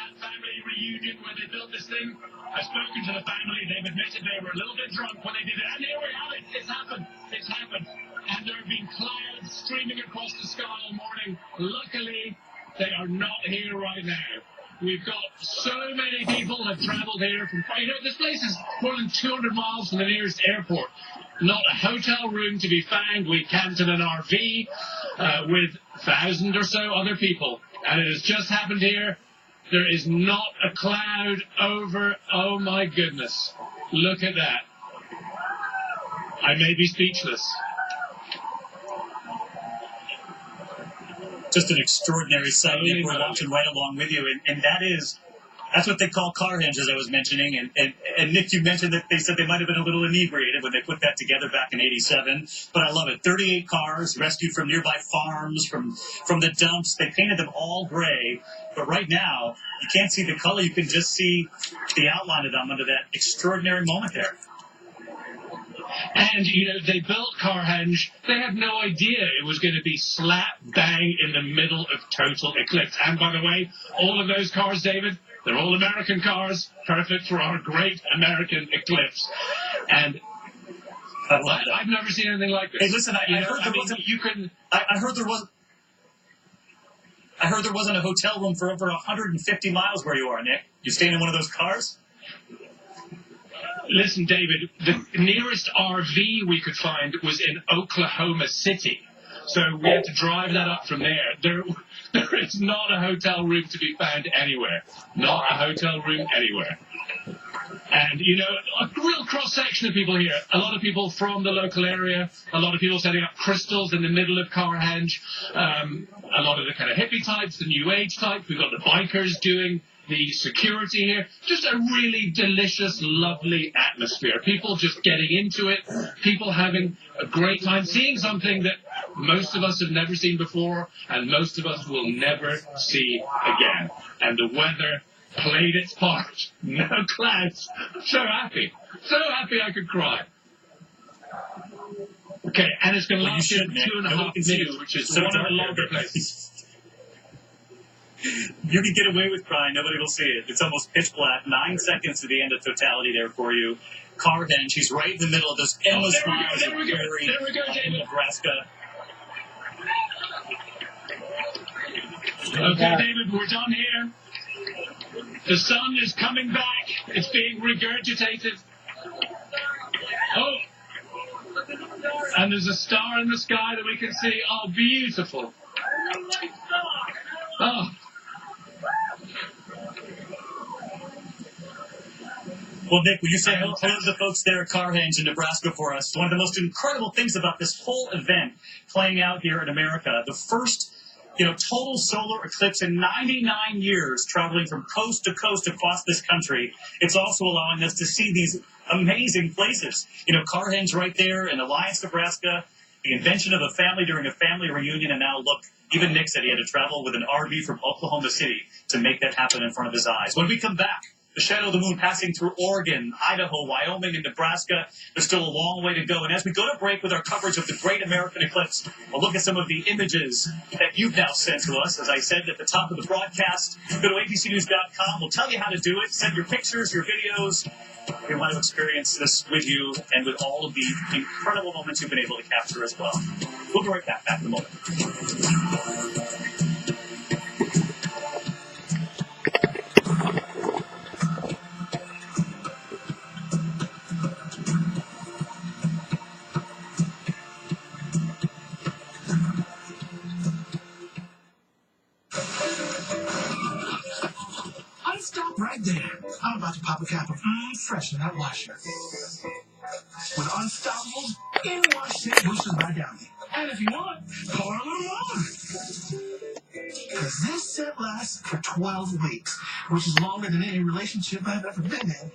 that family reunion where they built this thing. I've spoken to the family. They've admitted they were a little bit drunk when they did it. And here we have it. It's happened. It's happened. And there have been clouds streaming across the sky all morning. Luckily, they are not here right now. We've got so many people have traveled here from, this place is more than 200 miles from the nearest airport. Not a hotel room to be found. We camped in an RV with 1,000 or so other people. And it has just happened here. There is not a cloud over. Oh my goodness. Look at that. I may be speechless. Just an extraordinary sight, Nick. We're watching right along with you. And that's what they call car henge, as I was mentioning. And Nick, you mentioned that they said they might have been a little inebriated when they put that together back in '87. But I love it. 38 cars rescued from nearby farms, from the dumps. They painted them all gray. But right now, you can't see the color. You can just see the outline of them under that extraordinary moment there. And, they built Carhenge. They had no idea it was going to be slap bang in the middle of total eclipse. And by the way, all of those cars, David, they're all American cars, perfect for our great American eclipse. And I've never seen anything like this. Hey, listen, I heard there wasn't a hotel room for over 150 miles where you are, Nick. You staying in one of those cars? Listen, David, the nearest RV we could find was in Oklahoma City. So we had to drive that up from there. There is not a hotel room to be found anywhere. Not a hotel room anywhere. And, a real cross-section of people here. A lot of people from the local area. A lot of people setting up crystals in the middle of Carhenge. A lot of the kind of hippie types, the New Age type. We've got the bikers doing the security here. Just a really delicious, lovely atmosphere. People just getting into it. People having a great time. Seeing something that most of us have never seen before and most of us will never see again. And the weather played its part. No clouds. So happy. So happy I could cry. Okay, and it's going to last 2.5 minutes, which is one of the longer places. You can get away with crying. Nobody will see it. It's almost pitch black. 9 seconds to the end of totality there for you. Carhenge, he's right in the middle of this endless miles of prairie in Nebraska. Okay, David, we're done here. The sun is coming back. It's being regurgitated. Oh! And there's a star in the sky that we can see. Oh, beautiful. Oh. Well, Nick, will you say hello to the folks there at Carhenge in Nebraska for us? One of the most incredible things about this whole event playing out here in America, the first, total solar eclipse in 99 years, traveling from coast to coast across this country. It's also allowing us to see these amazing places. Carhenge right there in Alliance, Nebraska, the invention of a family during a family reunion, and now look, even Nick said he had to travel with an RV from Oklahoma City to make that happen in front of his eyes. When we come back, the shadow of the moon passing through Oregon, Idaho, Wyoming, and Nebraska. There's still a long way to go. And as we go to break with our coverage of the Great American Eclipse, we'll look at some of the images that you've now sent to us. As I said at the top of the broadcast, go to abcnews.com. We'll tell you how to do it. Send your pictures, your videos. We want to experience this with you and with all of the incredible moments you've been able to capture as well. We'll be right back in a moment. Stop right there. I'm about to pop a cap of fresh in that washer. With Unstoppables, in wash tip boosters by Downy. And if you want, pour a little more. Because this set lasts for 12 weeks, which is longer than any relationship I've ever been in.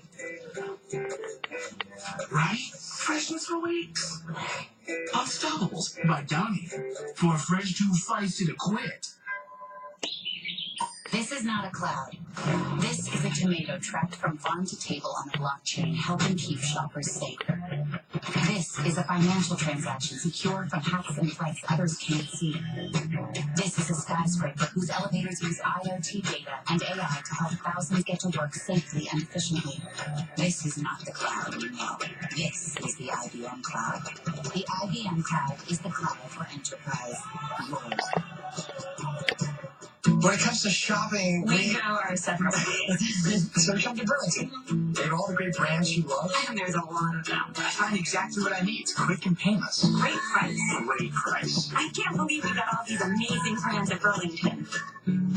Right? Freshness for weeks. Unstoppables by Downy. For a fresh too feisty to quit. This is not a cloud. This is a tomato tracked from farm to table on the blockchain, helping keep shoppers safe. This is a financial transaction secured from hacks and threats others can't see. This is a skyscraper whose elevators use IoT data and AI to help thousands get to work safely and efficiently. This is not the cloud you know. This is the IBM cloud. The IBM cloud is the cloud for enterprise. Yours. When it comes to shopping, We go our separate ways. so we come to Burlington. They have all the great brands you love. And there's a lot of them. I find exactly what I need. It's quick and painless. Great price. Great price. I can't believe we got all these amazing brands at Burlington.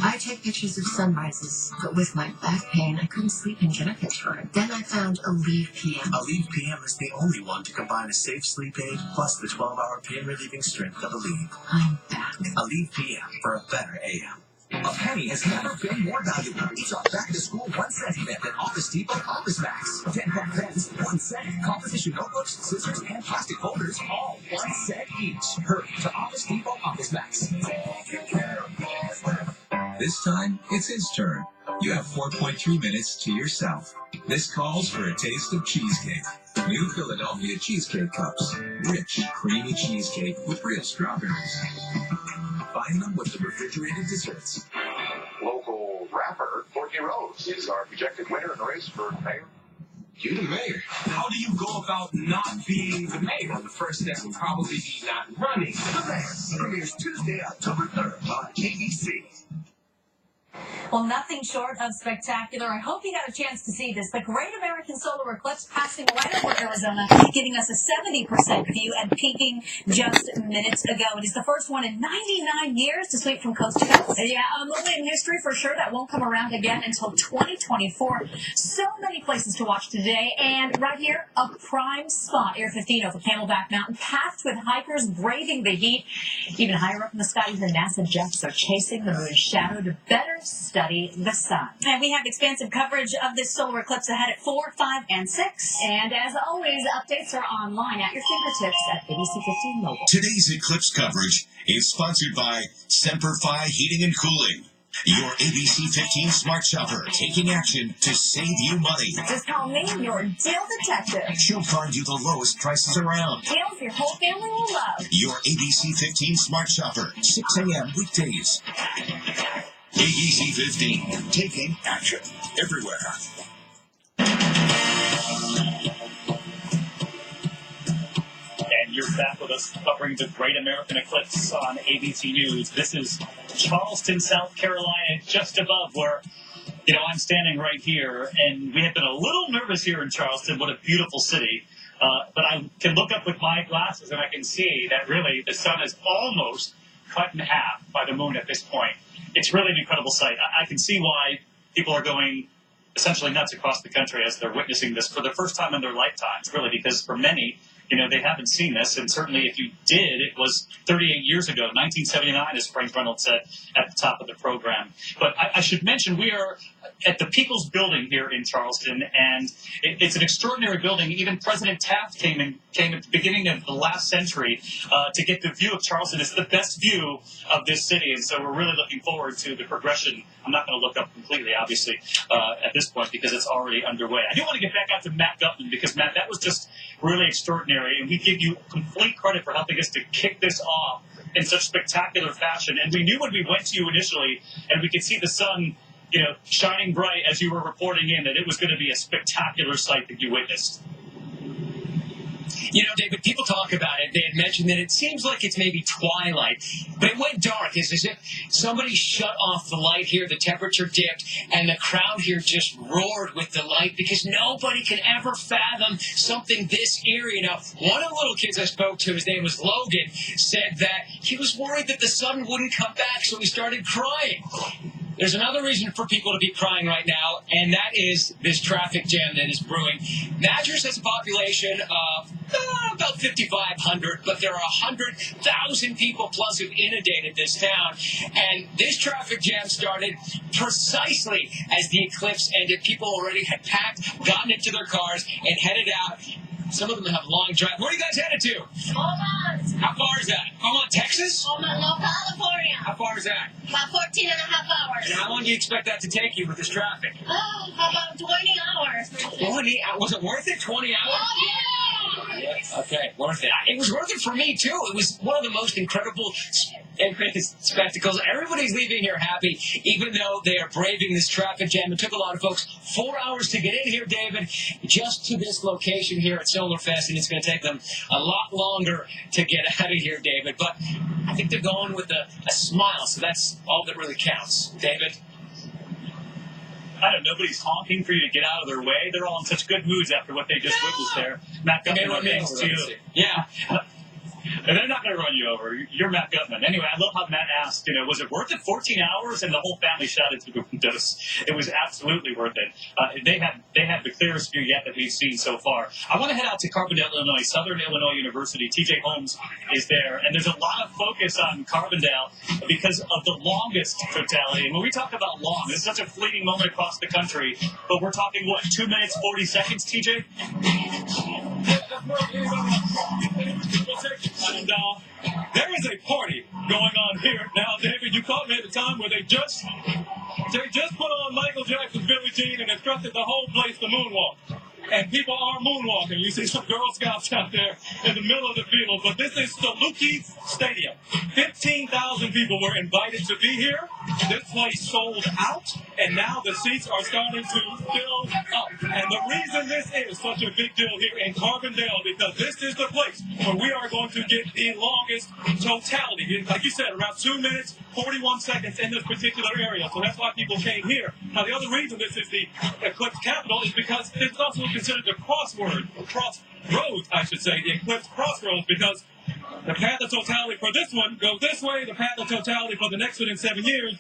I take pictures of sunrises, but with my back pain, I couldn't sleep and get a picture. Then I found Aleve PM. Aleve PM is the only one to combine a safe sleep aid plus the 12-hour pain-relieving strength of Aleve. I'm back. Aleve PM for a better AM. A penny has never been more valuable. It's our back-to-school 1 cent event at Office Depot Office Max. 10-pack pens, 1 cent. Composition notebooks, scissors, and plastic folders, all 1 cent each. Hurry to Office Depot Office Max. This time, it's his turn. You have 4.3 minutes to yourself. This calls for a taste of cheesecake. New Philadelphia Cheesecake Cups. Rich, creamy cheesecake with real strawberries. Find them with the refrigerated desserts. Local rapper Courtney Rose is our projected winner in the race for mayor. You the mayor. How do you go about not being the mayor? The first step would probably be not running. The Mayor premieres Tuesday, October 3rd on ABC. Well, nothing short of spectacular. I hope you got a chance to see this. The Great American Solar Eclipse passing right over Arizona, giving us a 70% view and peaking just minutes ago. It is the first one in 99 years to sweep from coast to coast. Yeah, a moment in history for sure that won't come around again until 2024. So many places to watch today, and right here, a prime spot, Air 15 over Camelback Mountain, packed with hikers braving the heat. Even higher up in the sky, the NASA jets are chasing the moon's shadow to better study the sun. And we have expansive coverage of this solar eclipse ahead at 4, 5, and 6. And as always, updates are online at your fingertips at ABC 15 Mobile. Today's eclipse coverage is sponsored by Semper Fi Heating and Cooling. Your ABC 15 Smart Shopper, taking action to save you money. Just call me, your deal detective. She'll find you the lowest prices around. Deals your whole family will love. Your ABC 15 Smart Shopper, 6 a.m. weekdays. ABC 15, taking action everywhere. And you're back with us covering the Great American Eclipse on ABC News. This is Charleston, South Carolina, just above where, I'm standing right here. And we have been a little nervous here in Charleston. What a beautiful city. But I can look up with my glasses and I can see that really the sun is almost cut in half by the moon at this point. It's really an incredible sight. I can see why people are going essentially nuts across the country as they're witnessing this for the first time in their lifetimes, really, because for many, they haven't seen this. And certainly if you did, it was 38 years ago, 1979, as Frank Reynolds said at the top of the program. But I should mention we are at the People's Building here in Charleston, and it's an extraordinary building. Even President Taft came at the beginning of the last century to get the view of Charleston. It's the best view of this city, and so we're really looking forward to the progression. I'm not going to look up completely, obviously, at this point because it's already underway. I do want to get back out to Matt Gutman because, Matt, that was just really extraordinary, and we give you complete credit for helping us to kick this off in such spectacular fashion. And we knew when we went to you initially, and we could see the sun shining bright as you were reporting in, that it was going to be a spectacular sight that you witnessed. David, people talk about it. They had mentioned that it seems like it's maybe twilight, but it went dark. It's as if somebody shut off the light here, the temperature dipped, and the crowd here just roared with delight because nobody can ever fathom something this eerie. Now, one of the little kids I spoke to, his name was Logan, said that he was worried that the sun wouldn't come back, so he started crying. There's another reason for people to be crying right now, and that is this traffic jam that is brewing. Madras has a population of about 5,500, but there are 100,000 people plus who've inundated this town. And this traffic jam started precisely as the eclipse ended. People already had packed, gotten into their cars, and headed out. Some of them have long drive. Where are you guys headed to? Beaumont. How far is that? Beaumont, Texas? Beaumont, no, California. How far is that? About 14 and a half hours. And how long do you expect that to take you with this traffic? Oh, about 20 hours. 20 hours? Was it worth it? 20 hours? Oh, yeah. Okay, worth it. It was worth it for me, too. It was one of the most incredible spectacles. Everybody's leaving here happy, even though they are braving this traffic jam. It took a lot of folks 4 hours to get in here, David, just to this location here at Solar Fest, and it's going to take them a lot longer to get out of here, David. But I think they're going with a smile, so that's all that really counts. David? I don't know, nobody's honking for you to get out of their way. They're all in such good moods after what they just witnessed there. Matt Gutman, thanks to you. Yeah. And they're not going to run you over. You're Matt Gutman. Anyway, I love how Matt asked, was it worth it? 14 hours? And the whole family shouted to us. It was absolutely worth it. They had the clearest view yet that we've seen so far. I want to head out to Carbondale, Illinois, Southern Illinois University. TJ Holmes is there. And there's a lot of focus on Carbondale because of the longest totality. And when we talk about long, it's such a fleeting moment across the country. But we're talking, 2 minutes, 40 seconds, TJ? And there is a party going on here now, David. You caught me at the time where they just put on Michael Jackson's Billie Jean and instructed the whole place to moonwalk. And people are moonwalking. You see some Girl Scouts out there in the middle of the field. But this is Saluki Stadium. 15,000 people were invited to be here. This place sold out, and now the seats are starting to fill up. And the reason this is such a big deal here in Carbondale, because this is the place where we are going to get the longest totality. Like you said, around 2 minutes, 41 seconds in this particular area. So that's why people came here. Now, the other reason this is the Eclipse capital is because it's also considered the crossroads, I should say, the Eclipse crossroads, because the path of totality for this one goes this way, the path of totality for the next one in 7 years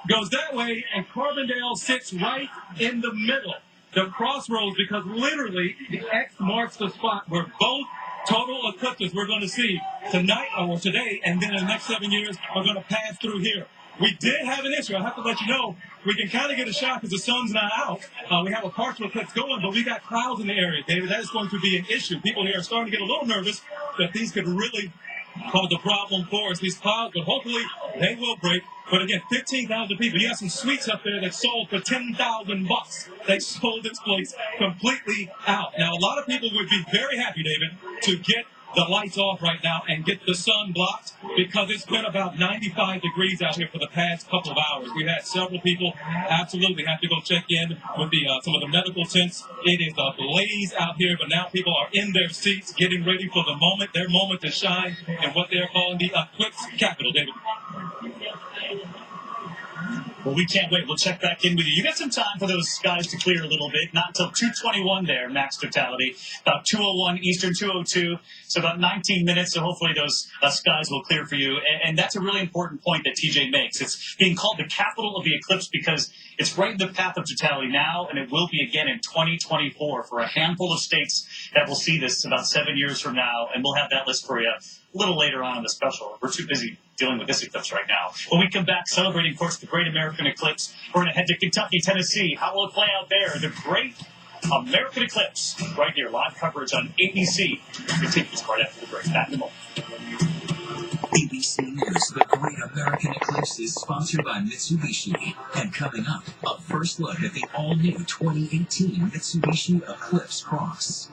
goes that way, and Carbondale sits right in the middle. The crossroads, because literally the X marks the spot where both total eclipses we're going to see tonight or today, and then in the next 7 years are going to pass through here. We did have an issue. I have to let you know, we can kind of get a shot because the sun's not out. We have a partial eclipse going, but we got clouds in the area, David. That is going to be an issue. People here are starting to get a little nervous that these could really cause a problem for us, these clouds, but hopefully they will break. But again, 15,000 people. You have some suites up there that sold for $10,000. They sold this place completely out. Now, a lot of people would be very happy, David, to get the lights off right now and get the sun blocked because it's been about 95 degrees out here for the past couple of hours. We've had several people absolutely have to go check in with some of the medical tents. It is a blaze out here, but now people are in their seats getting ready for the moment, their moment to shine in what they're calling the Eclipse capital, David. Well, we can't wait. We'll check back in with you. You got some time for those skies to clear a little bit. Not until 2:21 there, max totality. About 2:01 Eastern, 2:02. So about 19 minutes. So hopefully those skies will clear for you. And that's a really important point that TJ makes. It's being called the capital of the eclipse because it's right in the path of totality now, and it will be again in 2024 for a handful of states that will see this about 7 years from now. And we'll have that list for you a little later on in the special. We're too busy dealing with this eclipse right now. When we come back, celebrating, of course, the Great American Eclipse, we're going to head to Kentucky, Tennessee. How will it play out there? The Great American Eclipse, right here, live coverage on ABC. Continues right after the break. Back in a moment. ABC News, the Great American Eclipse is sponsored by Mitsubishi. And coming up, a first look at the all-new 2018 Mitsubishi Eclipse Cross.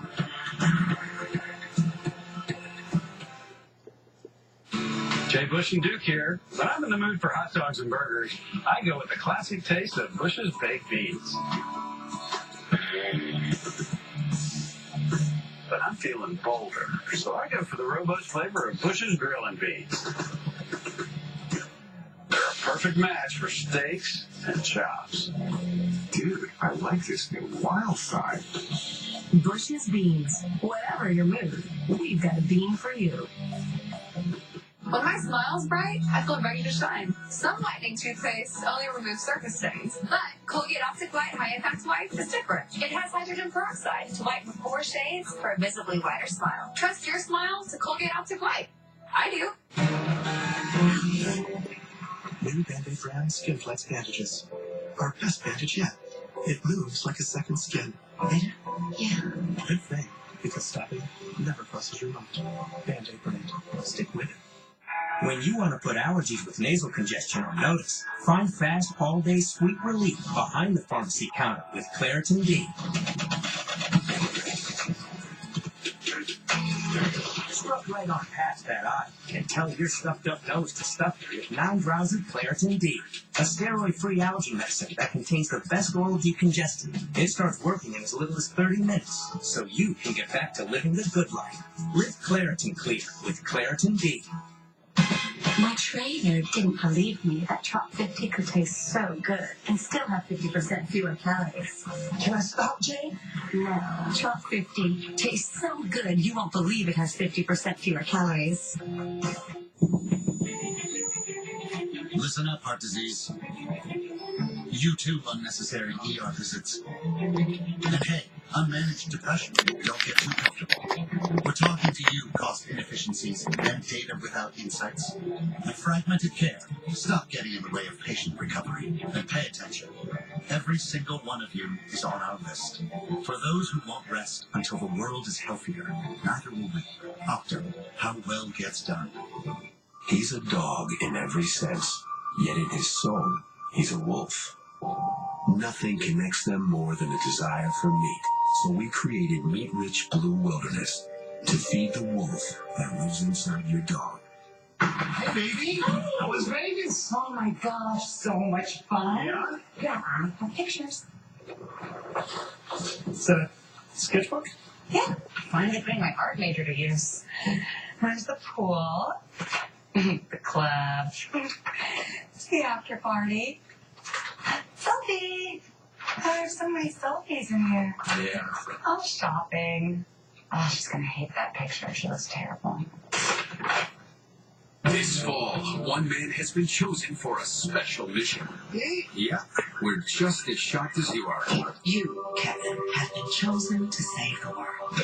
Jay Bush and Duke here. When I'm in the mood for hot dogs and burgers, I go with the classic taste of Bush's baked beans. But I'm feeling bolder, so I go for the robust flavor of Bush's grilling beans. They're a perfect match for steaks and chops. Dude, I like this new wild side. Bush's Beans. Whatever your mood, we've got a bean for you. When my smile's bright, I feel ready to shine. Some whitening toothpaste only removes surface stains, but Colgate Optic White High Impact White is different. It has hydrogen peroxide to whiten 4 shades for a visibly whiter smile. Trust your smile to Colgate Optic White. I do. New Band-Aid brand Skin Flex bandages. Our best bandage yet. It moves like a second skin. Yeah. Good thing, because stopping never crosses your mind. Band-Aid brand. Stick with it. When you want to put allergies with nasal congestion on notice, find fast all-day sweet relief behind the pharmacy counter with Claritin D. Scrub right on past that eye and tell your stuffed up nose to stuff it with non-drowsy Claritin D, a steroid-free allergy medicine that contains the best oral decongestant. It starts working in as little as 30 minutes, so you can get back to living the good life. Live Claritin Clear with Claritin D. My trainer didn't believe me that Trop 50 could taste so good and still have 50% fewer calories. Can I stop, Jane? No, Trop 50 tastes so good you won't believe it has 50% fewer calories. Listen up, heart disease. You too, unnecessary ER visits. And hey, unmanaged depression. Don't get too comfortable. We're talking to you, cost inefficiencies and data without insights. And fragmented care. Stop getting in the way of patient recovery. And pay attention. Every single one of you is on our list. For those who won't rest until the world is healthier, neither will we. Optum, how well gets done. He's a dog in every sense, yet in his soul, he's a wolf. Nothing connects them more than a desire for meat, so we created Meat-Rich Blue Wilderness to feed the wolf that lives inside your dog. Hey, baby. How was Vegas? Oh my gosh, so much fun. Yeah? Yeah, some pictures. It's a sketchbook? Yeah, finally putting my art major to use. There's the pool, the club, the after party. Selfie! Oh, there's so many selfies in here. Yeah. Oh, shopping. Oh, she's gonna hate that picture. She looks terrible. This fall, one man has been chosen for a special mission. Yeah, we're just as shocked as you are. You, Kevin, have been chosen to save the world.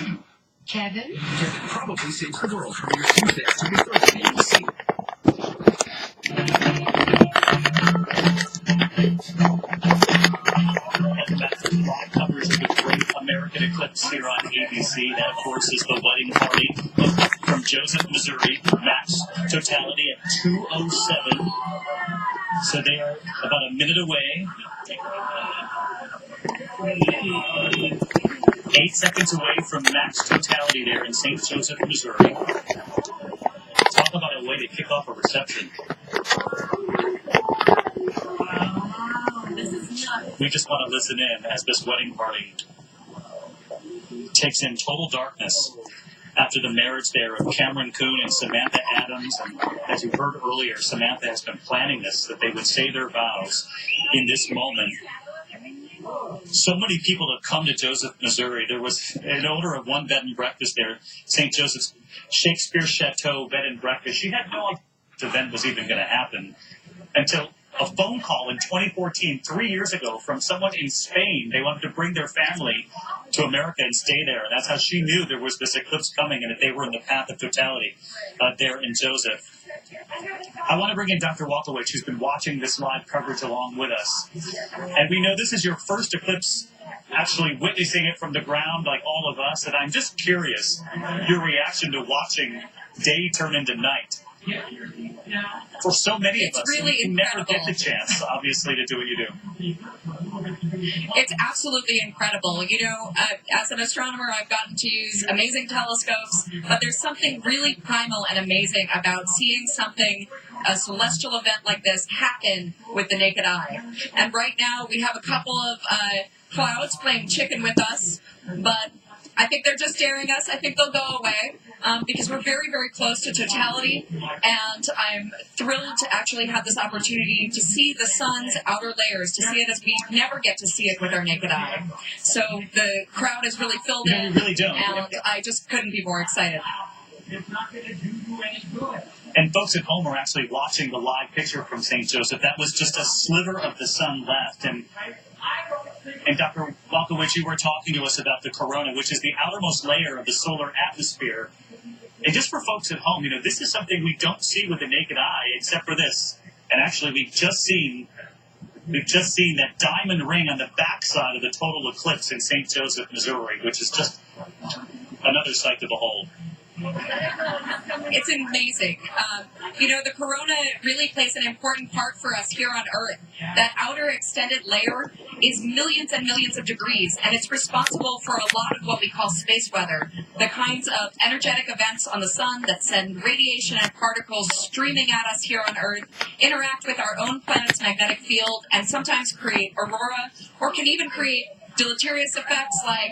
Kevin? Kevin probably saves the world from your Tuesday to your Thursday ABC. Live coverage of the Great American Eclipse here on ABC. That, of course, is the wedding party from Joseph, Missouri. Max totality at 2:07. So they are about a minute away. 8 seconds away from max totality there in St. Joseph, Missouri. Talk about a way to kick off a reception. We just want to listen in as this wedding party takes in total darkness after the marriage there of Cameron Kuhn and Samantha Adams. And as you heard earlier, Samantha has been planning this, that they would say their vows in this moment. So many people have come to Joseph, Missouri. There was an owner of one bed and breakfast there, St. Joseph's Shakespeare Chateau Bed and Breakfast. She had no idea the event was even going to happen until a phone call in 2014, 3 years ago, from someone in Spain. They wanted to bring their family to America and stay there. And that's how she knew there was this eclipse coming and that they were in the path of totality there in Joseph. I want to bring in Dr. Walkowicz, who's been watching this live coverage along with us. And we know this is your first eclipse, actually witnessing it from the ground like all of us. And I'm just curious, your reaction to watching day turn into night. For so many of us, really you never get the chance, obviously, to do what you do. It's absolutely incredible. You know, as an astronomer, I've gotten to use amazing telescopes, but there's something really primal and amazing about seeing something, a celestial event like this, happen with the naked eye. And right now, we have a couple of clouds playing chicken with us, but I think they're just daring us. I think they'll go away because we're very, very close to totality, and I'm thrilled to actually have this opportunity to see the sun's outer layers, to see it as we never get to see it with our naked eye. So the crowd is really filled in, we really don't. And I just couldn't be more excited. And folks at home are actually watching the live picture from St. Joseph. That was just a sliver of the sun left. And Dr. Walkowicz, you were talking to us about the corona, which is the outermost layer of the solar atmosphere. And just for folks at home, you know, this is something we don't see with the naked eye, except for this. And actually, we've just seen that diamond ring on the backside of the total eclipse in St. Joseph, Missouri, which is just another sight to behold. It's amazing. You know, the corona really plays an important part for us here on Earth. That outer extended layer is millions and millions of degrees, and it's responsible for a lot of what we call space weather, the kinds of energetic events on the sun that send radiation and particles streaming at us here on Earth, interact with our own planet's magnetic field, and sometimes create aurora, or can even create deleterious effects like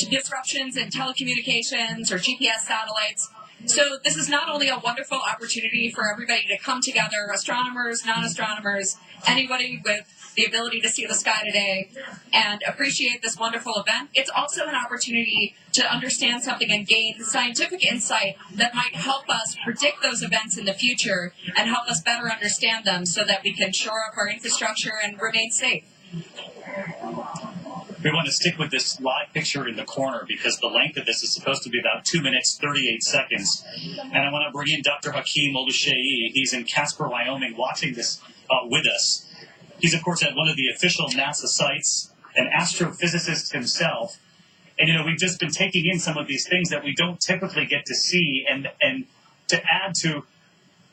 disruptions in telecommunications or GPS satellites. So this is not only a wonderful opportunity for everybody to come together, astronomers, non-astronomers, anybody with the ability to see the sky today and appreciate this wonderful event. It's also an opportunity to understand something and gain scientific insight that might help us predict those events in the future and help us better understand them so that we can shore up our infrastructure and remain safe. We want to stick with this live picture in the corner because the length of this is supposed to be about 2 minutes, 38 seconds. And I want to bring in Dr. Hakeem Oluseyi. He's in Casper, Wyoming, watching this with us. He's, of course, at one of the official NASA sites, an astrophysicist himself. And, we've just been taking in some of these things that we don't typically get to see. And to add to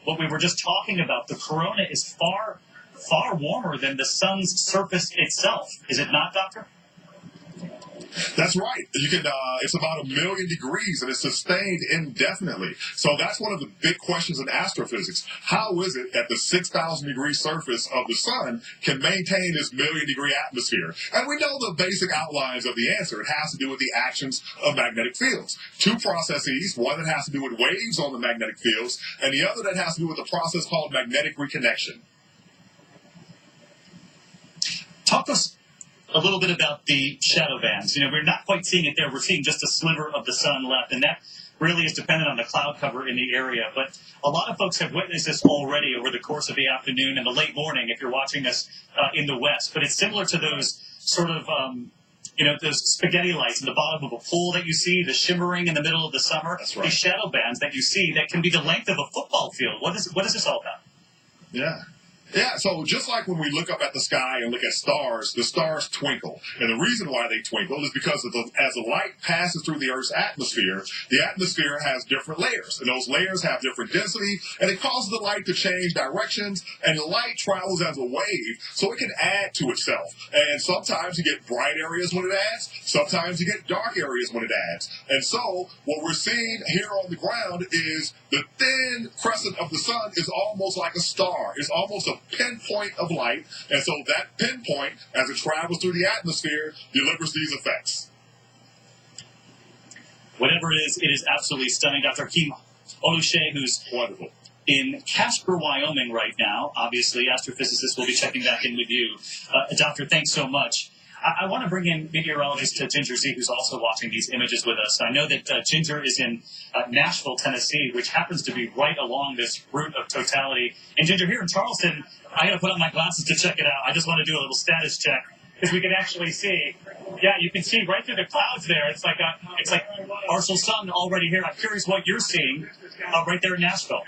what we were just talking about, the corona is far, far warmer than the sun's surface itself. Is it not, Doctor? That's right. You can. It's about 1 million degrees, and it's sustained indefinitely. So that's one of the big questions in astrophysics. How is it that the 6,000 degree surface of the sun can maintain this 1 million degree atmosphere? And we know the basic outlines of the answer. It has to do with the actions of magnetic fields. Two processes, one that has to do with waves on the magnetic fields, and the other that has to do with a process called magnetic reconnection. Talk to us a little bit about the shadow bands. We're not quite seeing it there. We're seeing just a sliver of the sun left, and that really is dependent on the cloud cover in the area. But a lot of folks have witnessed this already over the course of the afternoon and the late morning if you're watching us in the West. But it's similar to those sort of, those spaghetti lights in the bottom of a pool that you see, the shimmering in the middle of the summer. That's right. These shadow bands that you see that can be the length of a football field. What is this all about? Yeah. Yeah, so just like when we look up at the sky and look at stars, the stars twinkle. And the reason why they twinkle is because as the light passes through the Earth's atmosphere, the atmosphere has different layers. And those layers have different density, and it causes the light to change directions, and the light travels as a wave, so it can add to itself. And sometimes you get bright areas when it adds, sometimes you get dark areas when it adds. And so what we're seeing here on the ground is the thin crescent of the sun is almost like a star. It's almost a pinpoint of light, and so that pinpoint, as it travels through the atmosphere, delivers these effects. Whatever it is absolutely stunning. Dr. Hakeem Oluseyi, who's wonderful, in Casper, Wyoming right now. Obviously, astrophysicists will be checking back in with you. Doctor, thanks so much. I want to bring in meteorologist Ginger Z, who's also watching these images with us. I know that Ginger is in Nashville, Tennessee, which happens to be right along this route of totality. And Ginger, here in Charleston, I got to put on my glasses to check it out. I just want to do a little status check because we can actually see. Yeah, you can see right through the clouds there. It's like partial sun already here. I'm curious what you're seeing right there in Nashville.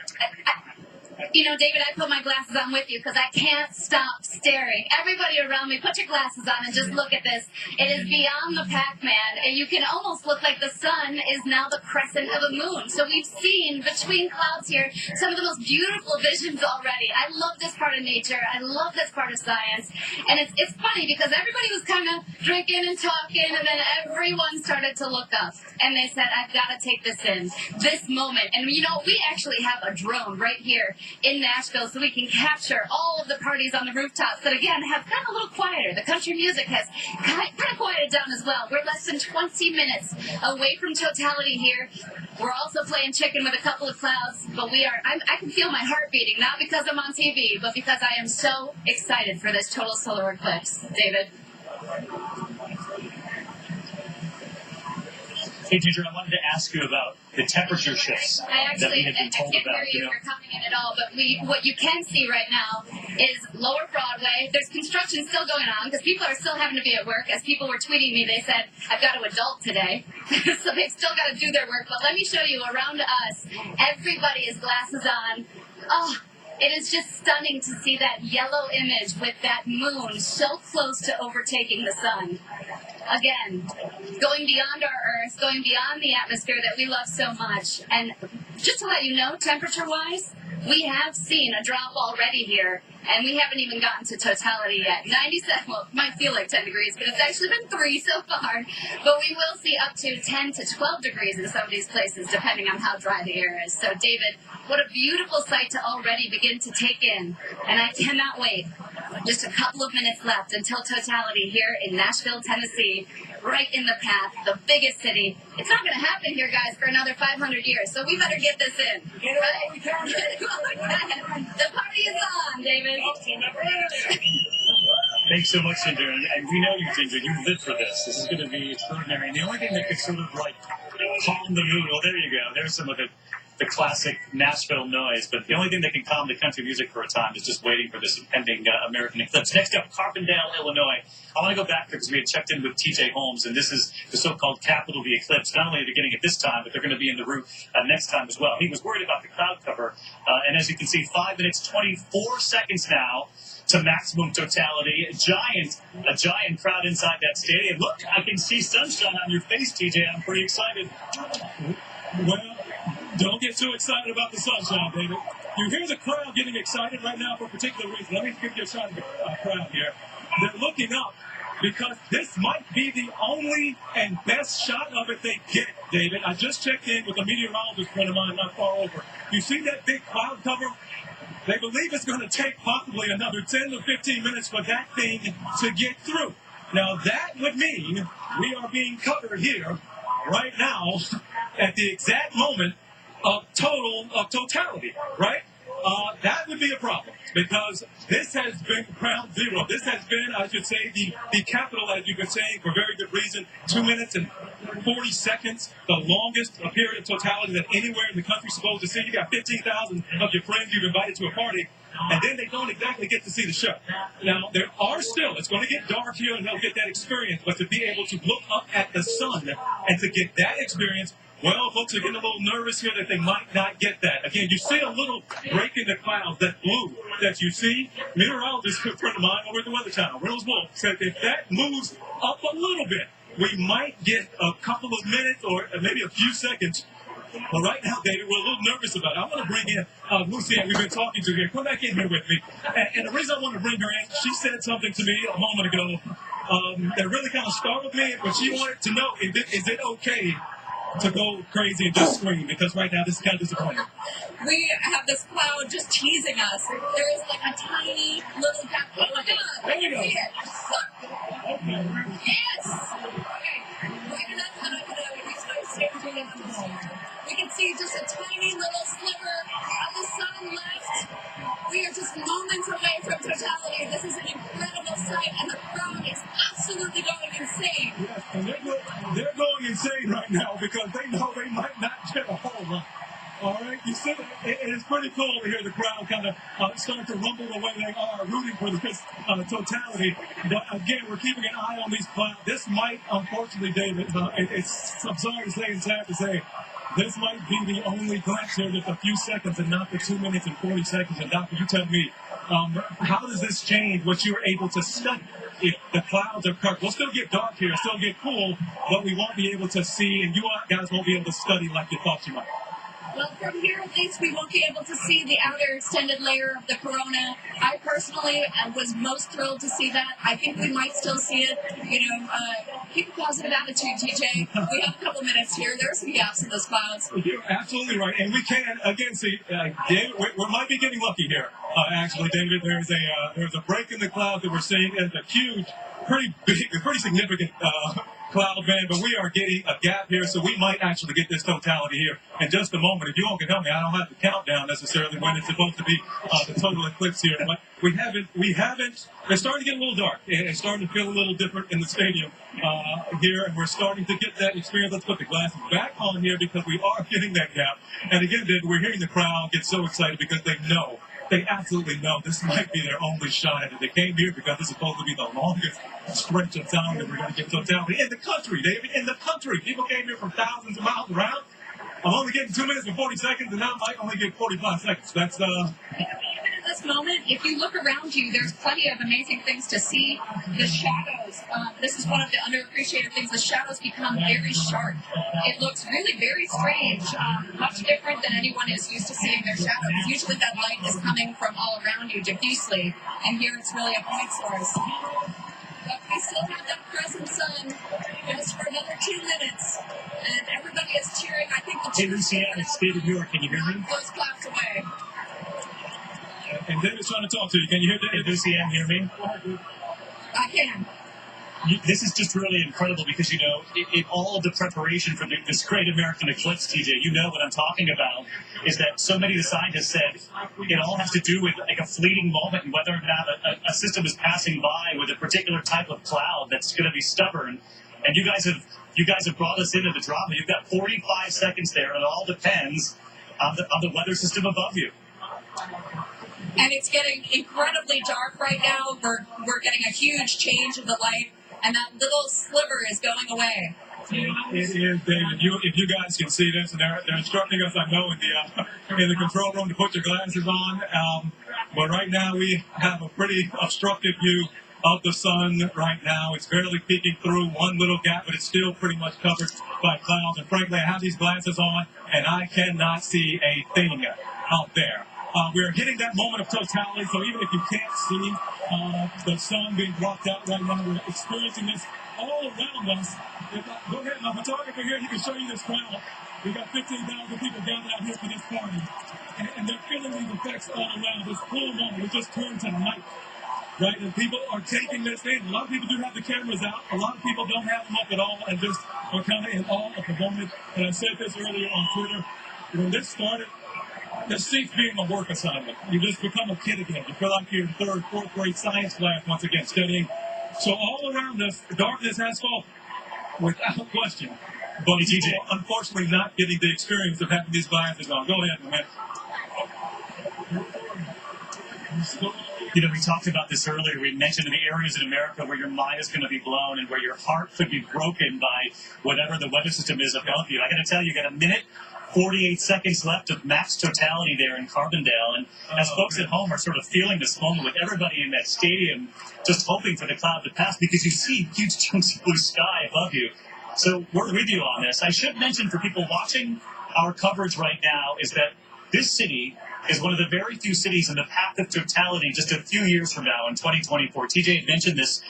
David, I put my glasses on with you because I can't stop staring. Everybody around me, put your glasses on and just look at this. It is beyond the Pac-Man, and you can almost look like the sun is now the crescent of a moon. So we've seen between clouds here some of the most beautiful visions already. I love this part of nature. I love this part of science. And it's funny because everybody was kind of drinking and talking, and then everyone started to look up. And they said, I've got to take this in, this moment. And, we actually have a drone right here in Nashville so we can capture all of the parties on the rooftops that, again, have gotten a little quieter. The country music has kind of quieted down as well. We're less than 20 minutes away from totality here. We're also playing chicken with a couple of clouds, but I can feel my heart beating, not because I'm on TV, but because I am so excited for this total solar eclipse. David? Hey, Ginger, I wanted to ask you about the temperature shifts that we had been told I can't about. hear you if you're coming in at all, but what you can see right now is Lower Broadway. There's construction still going on because people are still having to be at work. As people were tweeting me, they said, I've got to adult today. So they've still got to do their work. But let me show you around us, everybody has glasses on. Oh, it is just stunning to see that yellow image with that moon so close to overtaking the sun. Again, going beyond our Earth, going beyond the atmosphere that we love so much. And just to let you know, temperature-wise, we have seen a drop already here, and we haven't even gotten to totality yet. 97, well, it might feel like 10 degrees, but it's actually been 3 so far. But we will see up to 10 to 12 degrees in some of these places, depending on how dry the air is. So, David, what a beautiful sight to already begin to take in, and I cannot wait. Just a couple of minutes left until totality here in Nashville, Tennessee, right in the path, the biggest city. It's not going to happen here, guys, for another 500 years, so we better get this in. Right? The party is on, David. Thanks so much, Ginger. And we know you, Ginger. You live for this. This is going to be extraordinary. And the only thing that could sort of like calm the mood, well, there you go. There's some of the classic Nashville noise. But the only thing that can calm the country music for a time is just waiting for this impending American eclipse. Next up, Carbondale, Illinois. I want to go back because we had checked in with TJ Holmes, and this is the so-called capital of the eclipse. Not only are they getting it this time, but they're going to be in the route next time as well. He was worried about the cloud cover. And as you can see, 5 minutes, 24 seconds now to maximum totality. A giant crowd inside that stadium. Look, I can see sunshine on your face, TJ. I'm pretty excited. Well, don't get too excited about the sunshine, David. You hear the crowd getting excited right now for a particular reason. Let me give you a shot of the crowd here. They're looking up because this might be the only and best shot of it they get, David. I just checked in with a meteorologist friend of mine not far over. You see that big cloud cover? They believe it's going to take possibly another 10 to 15 minutes for that thing to get through. Now, that would mean we are being covered here right now at the exact moment of totality, right? That would be a problem because this has been ground zero. This has been, I should say, the capital, as you've been saying, for very good reason. 2 minutes and 40 seconds, the longest period of totality that anywhere in the country is supposed to see. You got 15,000 of your friends you've invited to a party, and then they don't exactly get to see the show. Now, there are still, it's going to get dark here, and they'll get that experience, but to be able to look up at the sun and to get that experience, well, folks are getting a little nervous here that they might not get that. Again, you see a little break in the clouds, that blue that you see. Meteorologist friend of mine over at the Weather Channel, Reynolds Wolf, said if that moves up a little bit, we might get a couple of minutes or maybe a few seconds. But right now, David, we're a little nervous about it. I want to bring in Lucy, we've been talking to here. Come back in here with me. And the reason I want to bring her in, she said something to me a moment ago that really kind of startled me, but she wanted to know, is it okay to go crazy and just scream? Because right now, this is kind of disappointing. We have this cloud just teasing us. There is like a tiny little gap. Oh my God! There you go. See it. Look. Yes. Okay. Right enough that I can we can see just a tiny little sliver of the sun left. We are just moments away from totality. This is an incredible sight, and the crowd is absolutely going insane. Yes, and they're going insane right now because they know they might not get a whole lot. All right, you see, it is pretty cool to hear the crowd kind of start to rumble the way they are, rooting for this totality. But again, we're keeping an eye on these clouds. This might, unfortunately, David, I'm sorry to say, it's sad to say, this might be the only glimpse here, just a few seconds and not the 2 minutes and 40 seconds. And Doctor, you tell me, how does this change what you're able to study? If the clouds are covered, we'll still get dark here, still get cool, but we won't be able to see, and you guys won't be able to study like you thought you might. Well, from here at least, we won't be able to see the outer extended layer of the corona. I personally was most thrilled to see that. I think we might still see it. You know, keep a positive attitude, TJ. We have a couple minutes here. There are some gaps in those clouds. You're absolutely right. And we can, again, see, David, we might be getting lucky here. Actually, David, there's a break in the cloud that we're seeing. It's a huge, pretty big, pretty significant cloud band, but we are getting a gap here, so we might actually get this totality here in just a moment. If you all can help me, I don't have the countdown necessarily when it's supposed to be the total eclipse here, but we haven't, it's starting to get a little dark. It's starting to feel a little different in the stadium here, and we're starting to get that experience. Let's put the glasses back on here because we are getting that gap. And again, David, we're hearing the crowd get so excited because they absolutely know this might be their only shot at it. They came here because this is supposed to be the longest stretch of time that we're going to get totality in the country, David. In the country. People came here from thousands of miles around. I'm only getting 2 minutes and 40 seconds, and now I might only get 45 seconds. That's Even in the this moment, if you look around you, there's plenty of amazing things to see. The shadows, this is one of the underappreciated things. The shadows become very sharp. It looks really very strange, much different than anyone is used to seeing their shadows. Usually that light is coming from all around you diffusely, and here it's really a point source. But we still have that crescent sun just for another 2 minutes, and everybody is cheering. I think the Hey, Luciana, it's David York. Can you hear me? Those clouds away. And David's trying to talk to you. Can you hear David? Hey, Luciana, hear me? I can. This is just really incredible because, you know, in all of the preparation for this great American eclipse, TJ, you know what I'm talking about, is that so many of the scientists said it all has to do with like a fleeting moment and whether or not a system is passing by with a particular type of cloud that's going to be stubborn. And you guys have brought us into the drama. You've got 45 seconds there, and it all depends on the weather system above you. And it's getting incredibly dark right now. We're getting a huge change in the light, and that little sliver is going away. It is, David. If you guys can see this, and they're instructing us, I know, in the control room to put your glasses on. But right now we have a pretty obstructive view of the sun right now. It's barely peeking through one little gap, but it's still pretty much covered by clouds. And frankly, I have these glasses on, and I cannot see a thing out there. We're hitting that moment of totality, so even if you can't see the sun being blocked out right now, we're experiencing this all around us. Go ahead, my photographer here, he can show you this crowd. We got 15,000 people gathered out here for this party, and they're feeling these effects all around. This whole moment, we just turned to night, right? And people are taking this in. A lot of people do have the cameras out. A lot of people don't have them up at all and just are kind of in awe of the moment. And I said this earlier on Twitter. When this started, this ceased being a work assignment. You just become a kid again. You feel like you're in third, fourth grade science class once again studying. So all around us, darkness has fallen, without question. But TJ, unfortunately, not getting the experience of having these glasses on. Go ahead, man. You know, we talked about this earlier. We mentioned the areas in America where your mind is going to be blown and where your heart could be broken by whatever the weather system is above you. I got to tell you, you got a minute 48 seconds left of max totality there in Carbondale. And as folks at home are sort of feeling this moment with everybody in that stadium just hoping for the cloud to pass because you see huge chunks of blue sky above you. So we're with you on this. I should mention for people watching our coverage right now is that this city is one of the very few cities in the path of totality just a few years from now in 2024. TJ had mentioned this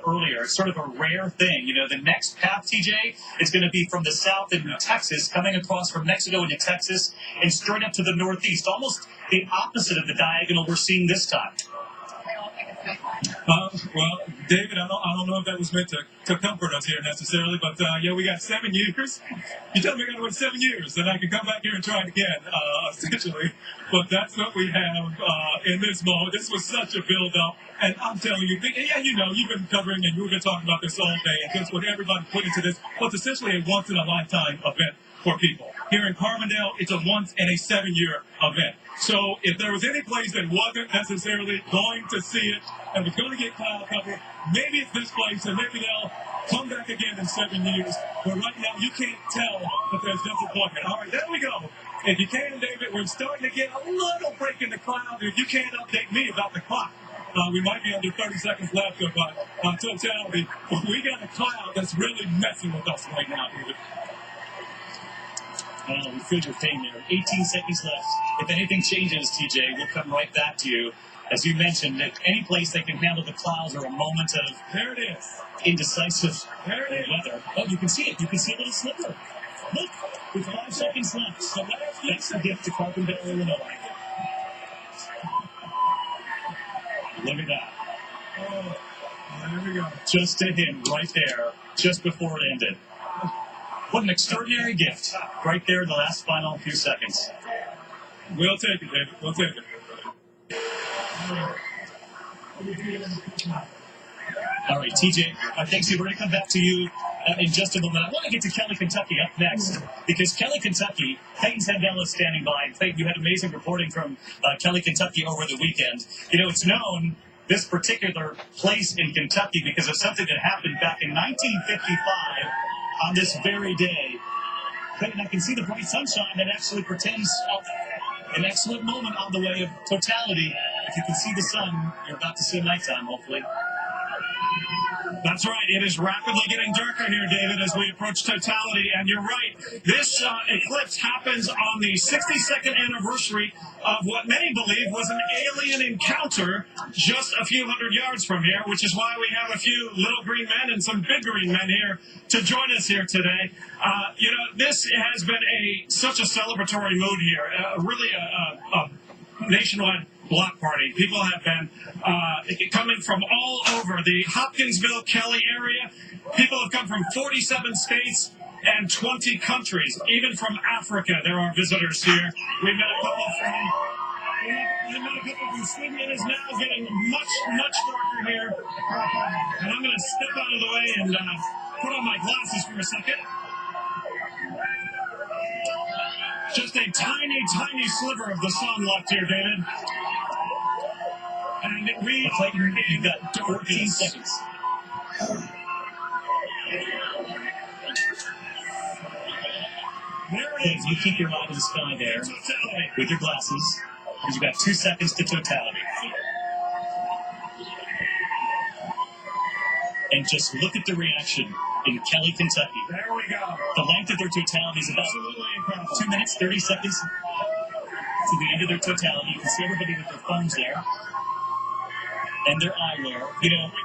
earlier. It's sort of a rare thing. You know, the next path, TJ, is going to be from the south in Texas, coming across from Mexico into Texas, and straight up to the northeast, almost the opposite of the diagonal we're seeing this time. Well, David, I don't know if that was meant to comfort us here necessarily, but yeah, we got 7 years. You tell me I got to wait 7 years, then I can come back here and try it again, essentially. But that's what we have in this moment. This was such a build-up, and I'm telling you, yeah, you know, you've been covering and you've been talking about this all day, and just what everybody put into this was essentially a once-in-a-lifetime event for people. Here in Carbondale, it's a once-in-a-7-year event. So if there was any place that wasn't necessarily going to see it and was going to get cloud cover, maybe it's this place, and maybe they'll come back again in 7 years. But right now, you can't tell that there's disappointment. All right, there we go. If you can, David, we're starting to get a little break in the cloud. If you can't update me about the clock, we might be under 30 seconds left of totality. But we got a cloud that's really messing with us right now, David. We feel your pain there. 18 seconds left. If anything changes, TJ, we'll come right back to you. As you mentioned, at any place that can handle the clouds or a moment of there it is. Indecisive weather. Oh, you can see it. You can see a little sliver. Look, with 5 seconds left. So that's the gift to Carbondale, Illinois. Look at that. Oh, there we go. Just to him right there, just before it ended. What an extraordinary gift. Right there in the last final few seconds. We'll take it, David. We'll take it. All right, TJ, thanks. We're going to come back to you in just a moment. I want to get to Kelly, Kentucky up next because Kelly, Kentucky, Peyton Sandell is standing by. And Peyton, you had amazing reporting from Kelly, Kentucky over the weekend. You know, it's known, this particular place in Kentucky, because of something that happened back in 1955 on this very day. Peyton, I can see the bright sunshine that actually portends an excellent moment on the way of totality. if you can see the sun, you're about to see nighttime, hopefully. That's right. It is rapidly getting darker here, David, as we approach totality. And you're right. This eclipse happens on the 62nd anniversary of what many believe was an alien encounter just a few hundred yards from here, which is why we have a few little green men and some big green men here to join us here today. This has been such a celebratory mood here, really a nationwide block party. People have been coming from all over the Hopkinsville, Kelly area. People have come from 47 states and 20 countries. Even from Africa, there are visitors here. We've met a couple from Sweden. It is now getting much, much darker here. And I'm going to step out of the way and put on my glasses for a second. Just a tiny, tiny sliver of the sun left here, David. And we are in got 14 seconds. There it is. You keep your eye to the sky there with your glasses, because you've got 2 seconds to totality. And just look at the reaction in Kelly, Kentucky. There we go. The length of their totality is about 2 minutes, 30 seconds to the end of their totality. You can see everybody with their phones there and their eyewear.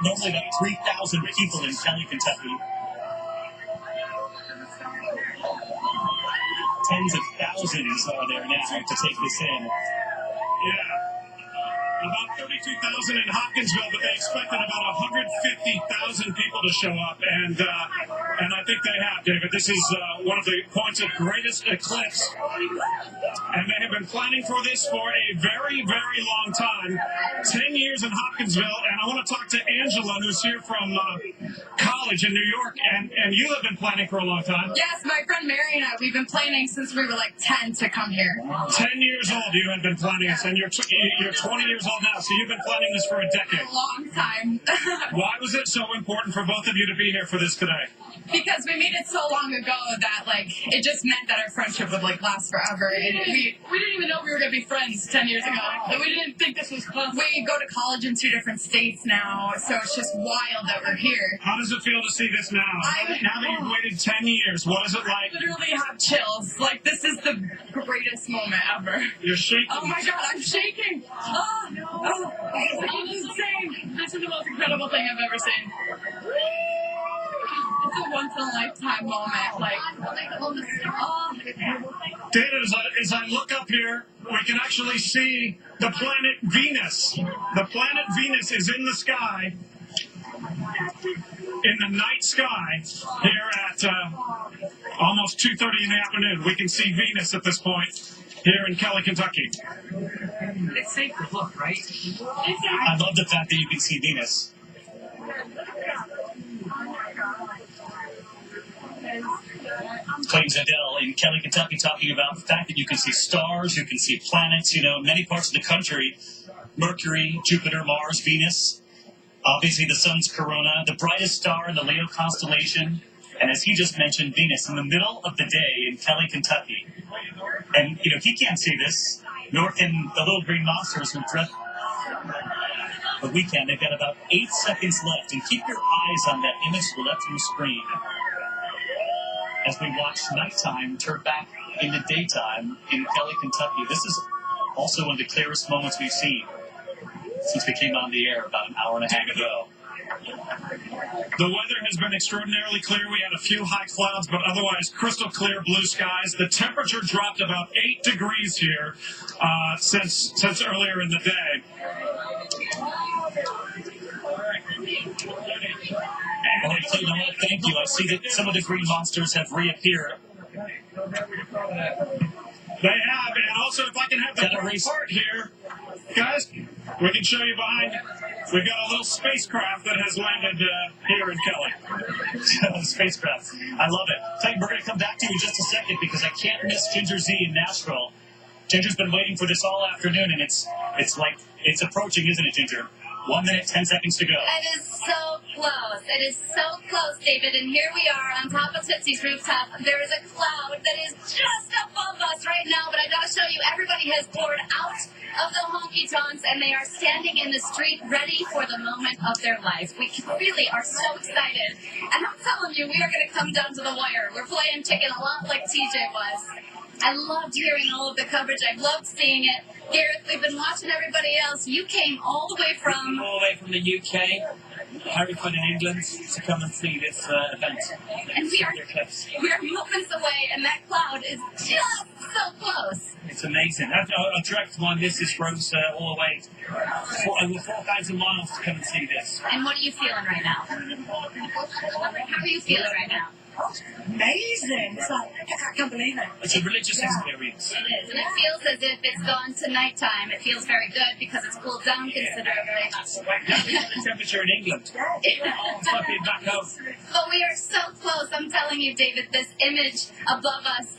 Normally about 3,000 people in Kelly, Kentucky. Tens of thousands are there now to take this in. Yeah. About 32,000 in Hopkinsville, but they expected about 150,000 people to show up, and I think they have, David. This is one of the points of greatest eclipse, and they have been planning for this for a very, very long time. 10 years in Hopkinsville, and I want to talk to Angela, who's here from college in New York, and you have been planning for a long time. Yes, my friend Mary and I, we've been planning since we were like 10 to come here. 10 years old you had been planning this, and you're 20 years old now, so you've been planning this for a decade. A long time. Why was it so important for both of you to be here for this today? Because we made it so long ago that, it just meant that our friendship would, last forever. And we didn't even know we were going to be friends 10 years ago. And we didn't think this was possible. We go to college in 2 different states now, so it's just wild that we're here. How does it feel to see this now? Now that you've waited 10 years, what is it like? I literally have chills. This is the greatest moment ever. You're shaking. Oh my God, I'm shaking. This is insane. This is the most incredible thing I've ever seen. It's a once-in-a-lifetime moment. David, as I look up here, we can actually see the planet Venus. The planet Venus is in the sky, in the night sky, here at almost 2:30 in the afternoon. We can see Venus at this point here in Kelly, Kentucky. It's safe to look, right? I love the fact that you can see Venus. Clayton Zedell in Kelly, Kentucky, talking about the fact that you can see stars, you can see planets, many parts of the country, Mercury, Jupiter, Mars, Venus, obviously the sun's corona, the brightest star in the Leo constellation, and as he just mentioned, Venus in the middle of the day in Kelly, Kentucky. And, he can't see this, nor can the little green monsters who drift the weekend. They've got about 8 seconds left, and keep your eyes on that image to the left of your screen as we watch nighttime turn back into daytime in Kelly, Kentucky. This is also one of the clearest moments we've seen since we came on the air about an hour and a half ago. The weather has been extraordinarily clear. We had a few high clouds, but otherwise crystal clear blue skies. The temperature dropped about 8 degrees here since earlier in the day. All right, Clayton, I want to thank you. I see that some of the green monsters have reappeared. They have, and also if I can have the part here, guys, we can show you behind. We've got a little spacecraft that has landed here in Kelly. Spacecraft. I love it. Clayton, we're going to come back to you in just a second because I can't miss Ginger Z in Nashville. Ginger's been waiting for this all afternoon, and it's approaching, isn't it, Ginger? 1 minute, 10 seconds to go. It is so close. It is so close, David. And here we are on top of Tootsie's rooftop. There is a cloud that is just above us right now. But I got to show you, everybody has poured out of the honky tonks, and they are standing in the street ready for the moment of their life. We really are so excited. And I'm telling you, we are going to come down to the wire. We're playing chicken a lot like TJ was. I loved hearing all of the coverage. I loved seeing it. Gareth, we've been watching everybody else. You came all the way from... All the way from the UK, Hereford in England, to come and see this event. And we are moments away, and that cloud is just so close. It's amazing. A direct one. This is Rose all the way over 4,000 miles to come and see this. And what are you feeling right now? How are you feeling right now? Amazing! It's like, I can't believe it. It's a religious experience. It is, and it feels as if it's gone to nighttime. It feels very good because it's cooled down considerably. The temperature in England. It's like being back home. But we are so close. I'm telling you, David, this image above us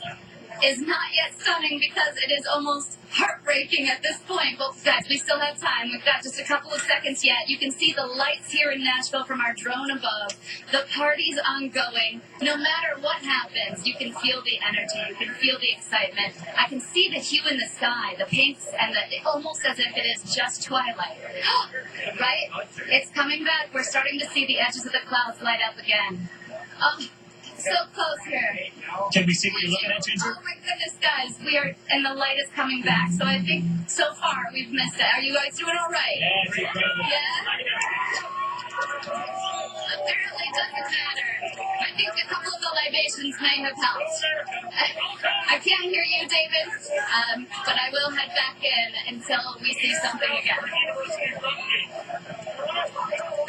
is not yet stunning because it is almost heartbreaking at this point. But guys, we still have time. We've got just a couple of seconds yet. You can see the lights here in Nashville from our drone above. The party's ongoing. No matter what happens, you can feel the energy. You can feel the excitement. I can see the hue in the sky, the pinks, and almost as if it is just twilight. Right? It's coming back. We're starting to see the edges of the clouds light up again. So close here. Can we see what you're looking at, Ginger? Oh my goodness, guys. And the light is coming back. So I think so far we've missed it. Are you guys doing all right? Yeah, it's incredible. Yeah? Apparently it doesn't matter. I think a couple of the libations may have helped. I can't hear you, David, but I will head back in until we see something again.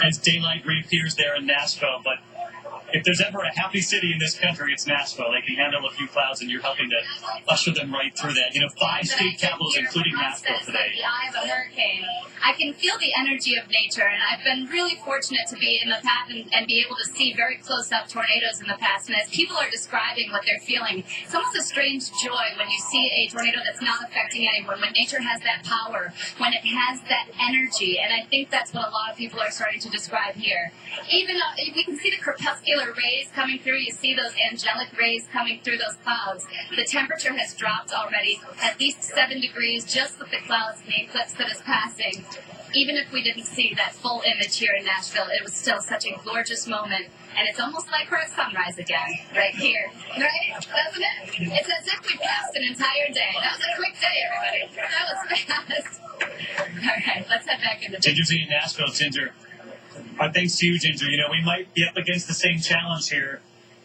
As daylight reappears there in Nashville, but if there's ever a happy city in this country, it's Nashville. They can handle a few clouds, and you're helping to usher them right through that. 5 state capitals, including Nashville today. The eye of a hurricane. I can feel the energy of nature, and I've been really fortunate to be in the path and be able to see very close-up tornadoes in the past. And as people are describing what they're feeling, it's almost a strange joy when you see a tornado that's not affecting anyone, when nature has that power, when it has that energy. And I think that's what a lot of people are starting to describe here. Even we can see the crepuscular rays coming through. You see those angelic rays coming through those clouds. The temperature has dropped already at least 7 degrees just with the clouds and the eclipse that is passing. Even if we didn't see that full image here in Nashville, it was still such a gorgeous moment. And it's almost like we're at sunrise again, right here. Right? Doesn't it? It's as if we passed an entire day. That was a quick day, everybody. That was fast. All right, let's head back into Ginger's in Nashville, Ginger. Thanks to you, Ginger. We might be up against the same challenge here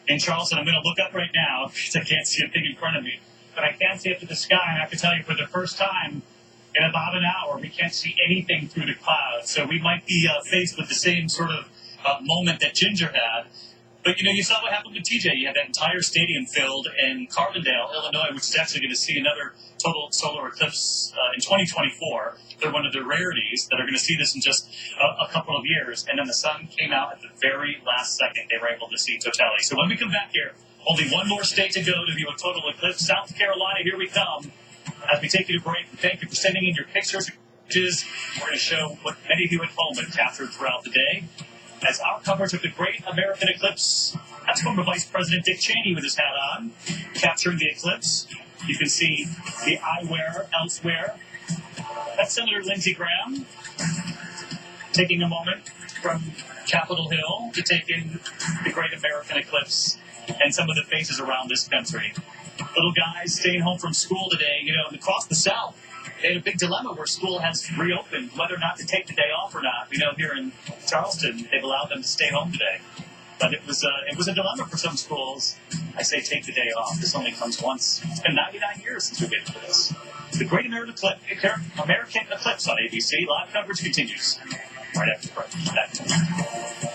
in Charleston. I'm going to look up right now because I can't see a thing in front of me. But I can see up to the sky, and I have to tell you, for the first time in about an hour, we can't see anything through the clouds. So we might be faced with the same sort of moment that Ginger had. But, you saw what happened with TJ. You had that entire stadium filled in Carbondale, Illinois, which is actually going to see another total solar eclipse in 2024. They're one of the rarities that are going to see this in just a couple of years. And then the sun came out at the very last second. They were able to see totality. So when we come back here, only one more state to go to view a total eclipse. South Carolina, here we come. As we take you to break, thank you for sending in your pictures. We're going to show what many of you at home have captured throughout the day. As our coverage of the Great American Eclipse, that's former Vice President Dick Cheney with his hat on, capturing the eclipse. You can see the eyewear elsewhere. That's Senator Lindsey Graham taking a moment from Capitol Hill to take in the Great American Eclipse and some of the faces around this country. Little guys staying home from school today, across the South. They had a big dilemma where school has reopened, whether or not to take the day off or not. Here in Charleston, they've allowed them to stay home today. But it was a dilemma for some schools. I say take the day off. This only comes once. It's been 99 years since we've been to this. The Great American Eclipse on ABC. Live coverage continues right after the break.